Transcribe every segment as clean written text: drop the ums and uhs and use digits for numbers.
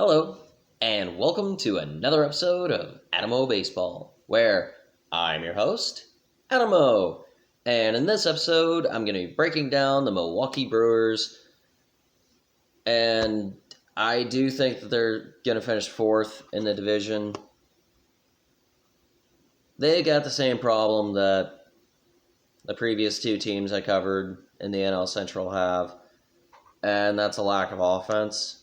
Hello, and welcome to another episode of Adamo Baseball, where I'm your host, Adamo. And in this episode, I'm going to be breaking down the Milwaukee Brewers, and I do think that they're going to finish fourth in the division. They got the same problem that the previous two teams I covered in the NL Central have, and that's a lack of offense.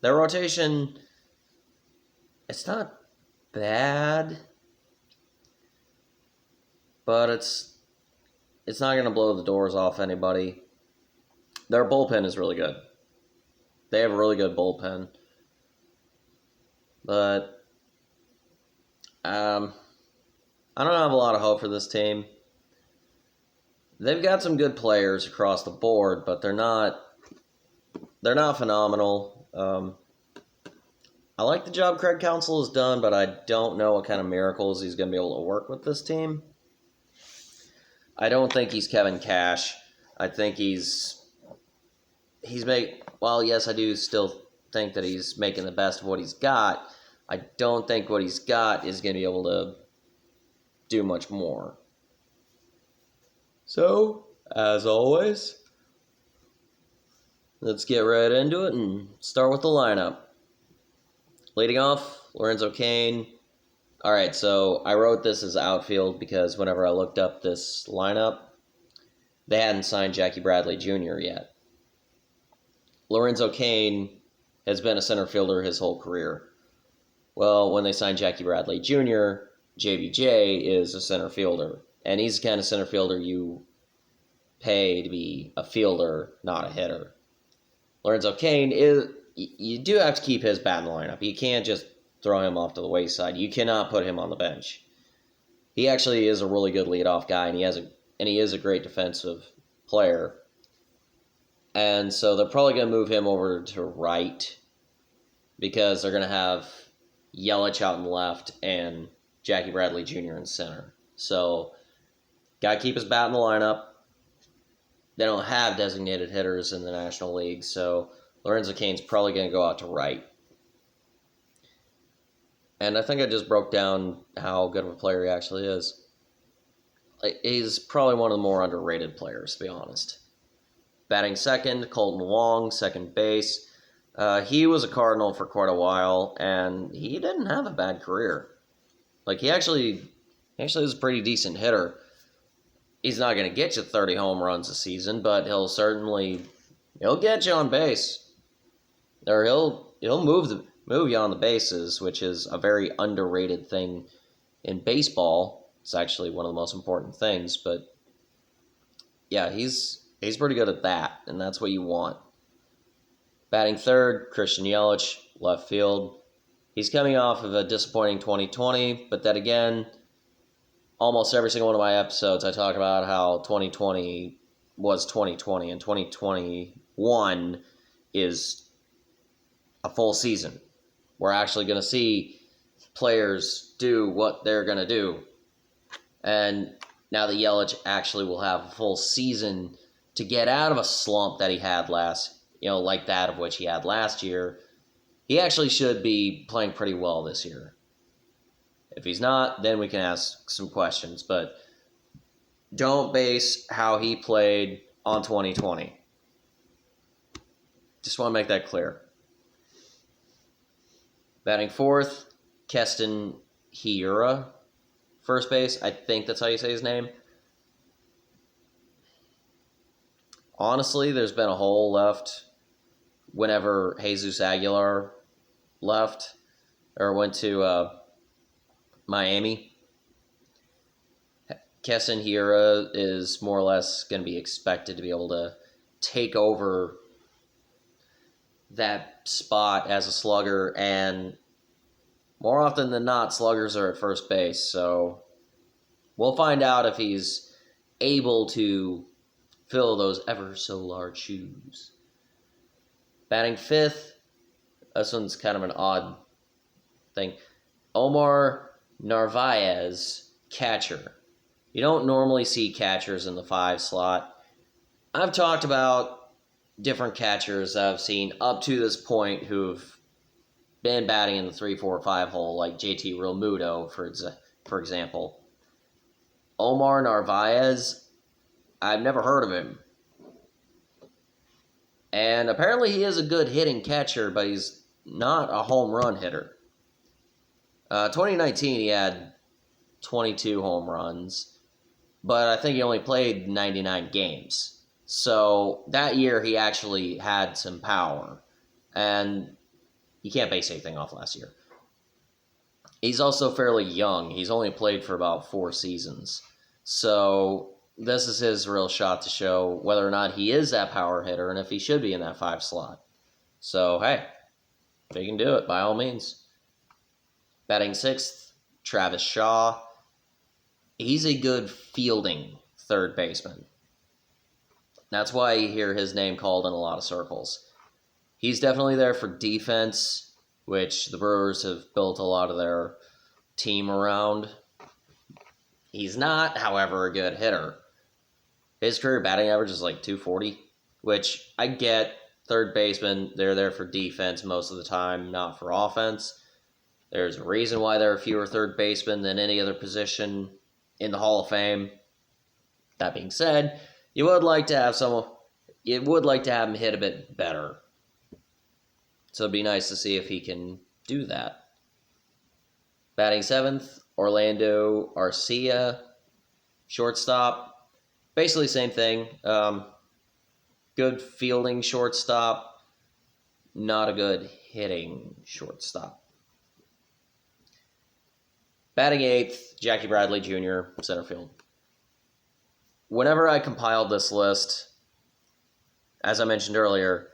Their rotation, it's not bad, but it's not going to blow the doors off anybody. Their bullpen is really good. They have a really good bullpen. But I don't have a lot of hope for this team. They've got some good players across the board, but they're not phenomenal. I like the job Craig Counsell has done, but I don't know what kind of miracles he's going to be able to work with this team. I don't think he's Kevin Cash. I think he's yes, I do still think that he's making the best of what he's got. I don't think what he's got is going to be able to do much more. So, as always, let's get right into it and start with the lineup. Leading off, Lorenzo Kane. All right, so I wrote this as outfield because whenever I looked up this lineup, they hadn't signed Jackie Bradley Jr. yet. Lorenzo Kane has been a center fielder his whole career. Well, when they signed Jackie Bradley Jr., JBJ is a center fielder, and he's the kind of center fielder you pay to be a fielder, not a hitter. Lorenzo Kane you do have to keep his bat in the lineup. You can't just throw him off to the wayside. You cannot put him on the bench. He actually is a really good leadoff guy, and he is a great defensive player. And so they're probably going to move him over to right because they're going to have Yelich out in left and Jackie Bradley Jr. in center. So, got to keep his bat in the lineup. They don't have designated hitters in the National League, so Lorenzo Kane's probably going to go out to right. And I think I just broke down how good of a player he actually is. He's probably one of the more underrated players, to be honest. Batting second, Colton Wong, second base. He was a Cardinal for quite a while, and he didn't have a bad career. He actually is a pretty decent hitter. He's not going to get you 30 home runs a season, but he'll get you on base. Or he'll move you on the bases, which is a very underrated thing in baseball. It's actually one of the most important things, but yeah, he's pretty good at that, and that's what you want. Batting third, Christian Yelich, left field. He's coming off of a disappointing 2020, but then again, almost every single one of my episodes, I talk about how 2020 was 2020, and 2021 is a full season. We're actually going to see players do what they're going to do. And now that Yelich actually will have a full season to get out of a slump that he had like that of which he had last year, he actually should be playing pretty well this year. If he's not, then we can ask some questions, but don't base how he played on 2020. Just want to make that clear. Batting fourth, Keston Hiura. First base, I think that's how you say his name. Honestly, there's been a hole left whenever Jesus Aguilar left or went to Miami. Keston Hiura is more or less going to be expected to be able to take over that spot as a slugger, and more often than not, sluggers are at first base, so we'll find out if he's able to fill those ever so large shoes. Batting fifth, this one's kind of an odd thing. Omar Narvaez, catcher. You don't normally see catchers in the 5 slot. I've talked about different catchers that I've seen up to this point who've been batting in the 3, 4, 5 hole, like JT Realmuto, for example. Omar Narvaez, I've never heard of him. And apparently he is a good hitting catcher, but he's not a home run hitter. 2019, he had 22 home runs, but I think he only played 99 games. So that year he actually had some power, and you can't base anything off last year. He's also fairly young. He's only played for about 4 seasons. So this is his real shot to show whether or not he is that power hitter and if he should be in that 5 slot. So, hey, if he can do it, by all means. Batting 6th, Travis Shaw. He's a good fielding third baseman. That's why you hear his name called in a lot of circles. He's definitely there for defense, which the Brewers have built a lot of their team around. He's not, however, a good hitter. His career batting average is like 240, which I get. Third baseman, they're there for defense most of the time, not for offense. There's a reason why there are fewer third basemen than any other position in the Hall of Fame. That being said, you would like to have him hit a bit better. So it'd be nice to see if he can do that. Batting 7th, Orlando Arcia, shortstop. Basically same thing. Good fielding shortstop, not a good hitting shortstop. Batting 8th, Jackie Bradley Jr., center field. Whenever I compiled this list, as I mentioned earlier,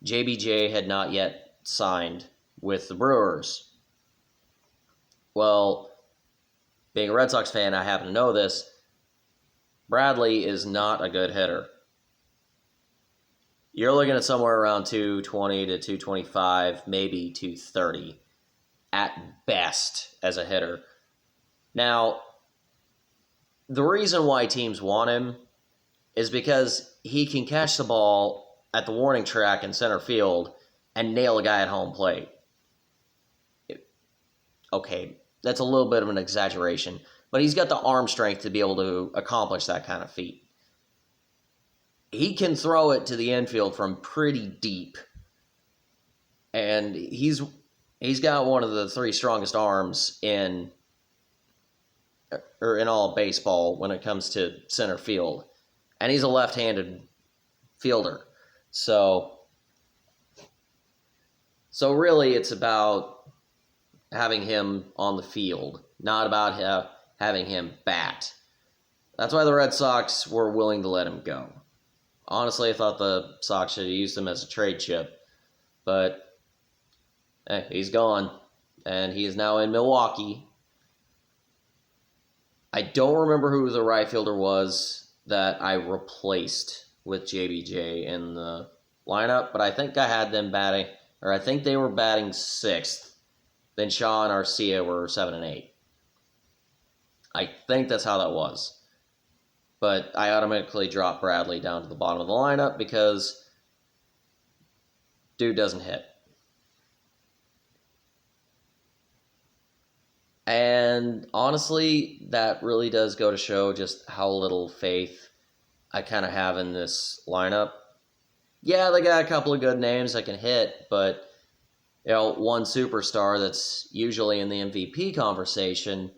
JBJ had not yet signed with the Brewers. Well, being a Red Sox fan, I happen to know this. Bradley is not a good hitter. You're looking at somewhere around 220 to 225, maybe 230 at best as a hitter. Now, the reason why teams want him is because he can catch the ball at the warning track in center field and nail a guy at home plate. Okay, that's a little bit of an exaggeration, but he's got the arm strength to be able to accomplish that kind of feat. He can throw it to the infield from pretty deep, and he's got one of the 3 strongest arms in all baseball when it comes to center field, and he's a left-handed fielder. So really, it's about having him on the field, not about having him bat. That's why the Red Sox were willing to let him go. Honestly, I thought the Sox should have used him as a trade chip, but hey, he's gone, and he is now in Milwaukee. I don't remember who the right fielder was that I replaced with JBJ in the lineup, but I think I had them batting, or I think they were batting 6th. Then Shaw and Arcia were 7 and 8. I think that's how that was. But I automatically dropped Bradley down to the bottom of the lineup because dude doesn't hit. And honestly, that really does go to show just how little faith I kind of have in this lineup. Yeah, they got a couple of good names that can hit, but one superstar that's usually in the MVP conversation.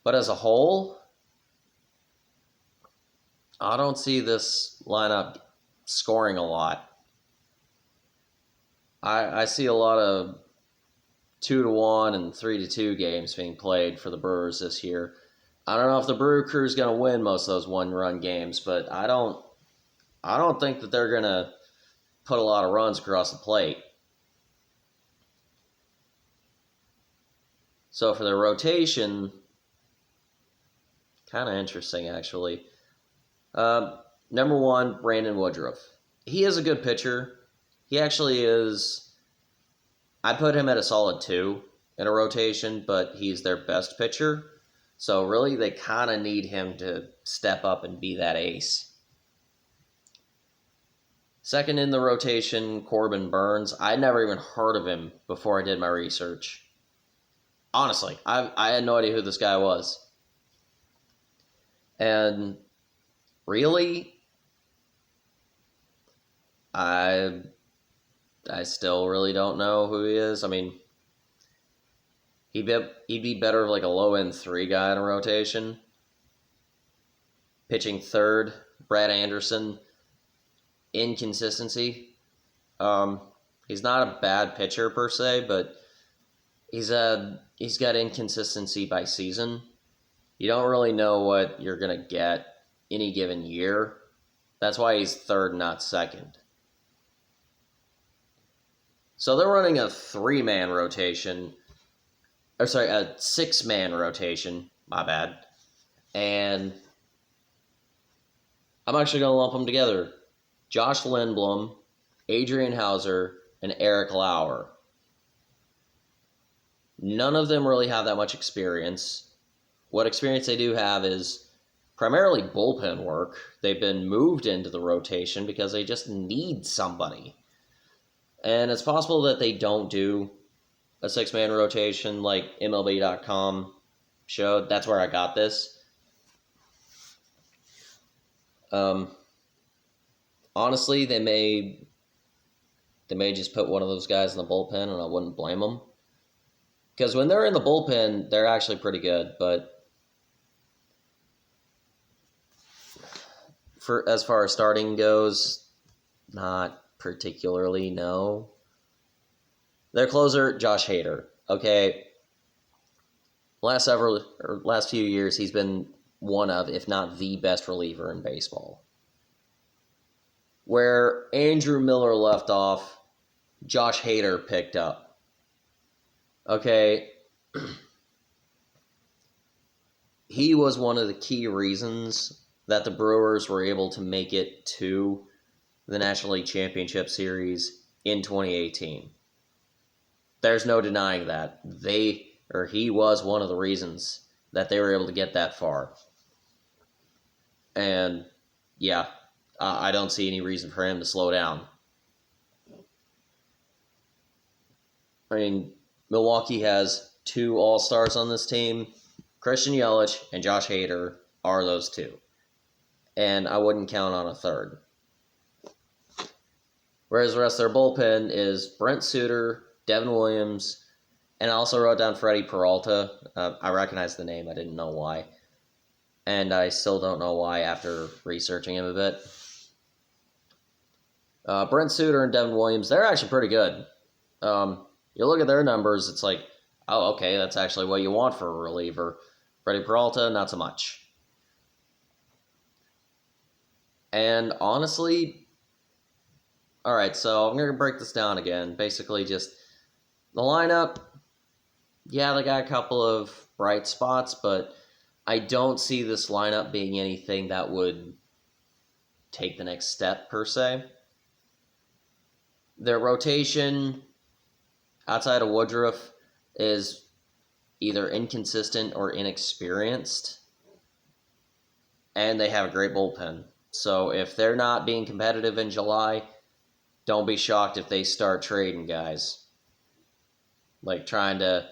But as a whole, I don't see this lineup scoring a lot. I see a lot of 2-1 and 3-2 games being played for the Brewers this year. I don't know if the Brew Crew is going to win most of those one-run games, but I don't think that they're going to put a lot of runs across the plate. So for the rotation, kind of interesting actually. Number 1, Brandon Woodruff. He is a good pitcher. He actually is. I put him at a solid 2 in a rotation, but he's their best pitcher. So really, they kind of need him to step up and be that ace. Second in the rotation, Corbin Burns. I'd never even heard of him before I did my research. Honestly, I had no idea who this guy was. And really, I still really don't know who he is. I mean, he'd be better like a low-end 3 guy in a rotation. Pitching third, Brad Anderson. Inconsistency. He's not a bad pitcher per se, but he's got inconsistency by season. You don't really know what you're gonna get any given year. That's why he's third, not second. So they're running a 3-man rotation. A 6-man rotation. My bad. And I'm actually gonna lump them together. Josh Lindblom, Adrian Hauser, and Eric Lauer. None of them really have that much experience. What experience they do have is primarily bullpen work. They've been moved into the rotation because they just need somebody. And it's possible that they don't do a 6-man rotation like MLB.com showed. That's where I got this. Honestly, they may just put one of those guys in the bullpen, and I wouldn't blame them. Because when they're in the bullpen, they're actually pretty good. But as far as starting goes, not particularly, no. Their closer, Josh Hader. Okay, last few years, he's been one of, if not the best reliever in baseball. Where Andrew Miller left off, Josh Hader picked up. Okay, he was one of the key reasons that the Brewers were able to make it to the National League Championship Series in 2018. There's no denying that. He was one of the reasons that they were able to get that far. And, yeah, I don't see any reason for him to slow down. I mean, Milwaukee has 2 All-Stars on this team. Christian Yelich and Josh Hader are those 2. And I wouldn't count on a third. Whereas the rest of their bullpen is Brent Suter, Devin Williams, and I also wrote down Freddie Peralta. I recognize the name. I didn't know why. And I still don't know why after researching him a bit. Brent Suter and Devin Williams, they're actually pretty good. You look at their numbers, it's like, oh, okay, that's actually what you want for a reliever. Freddie Peralta, not so much. And honestly, all right, so I'm going to break this down again. Basically, just the lineup, yeah, they got a couple of bright spots, but I don't see this lineup being anything that would take the next step, per se. Their rotation, outside of Woodruff, is either inconsistent or inexperienced. And they have a great bullpen. So if they're not being competitive in July, don't be shocked if they start trading guys. Like trying to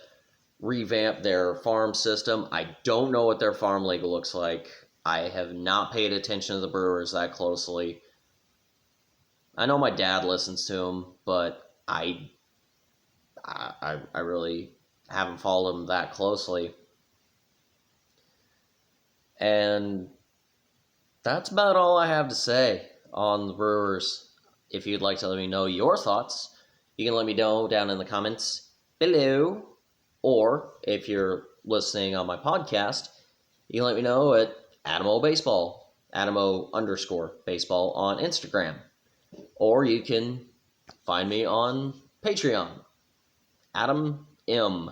revamp their farm system. I don't know what their farm league looks like. I have not paid attention to the Brewers that closely. I know my dad listens to them, but I really haven't followed them that closely. And that's about all I have to say on the Brewers. If you'd like to let me know your thoughts, you can let me know down in the comments below. Or if you're listening on my podcast, you can let me know at AdamOBaseball, Adamo_baseball on Instagram. Or you can find me on Patreon, Adam M.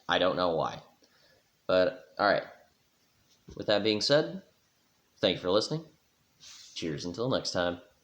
I don't know why. But, alright. With that being said, thank you for listening. Cheers until next time.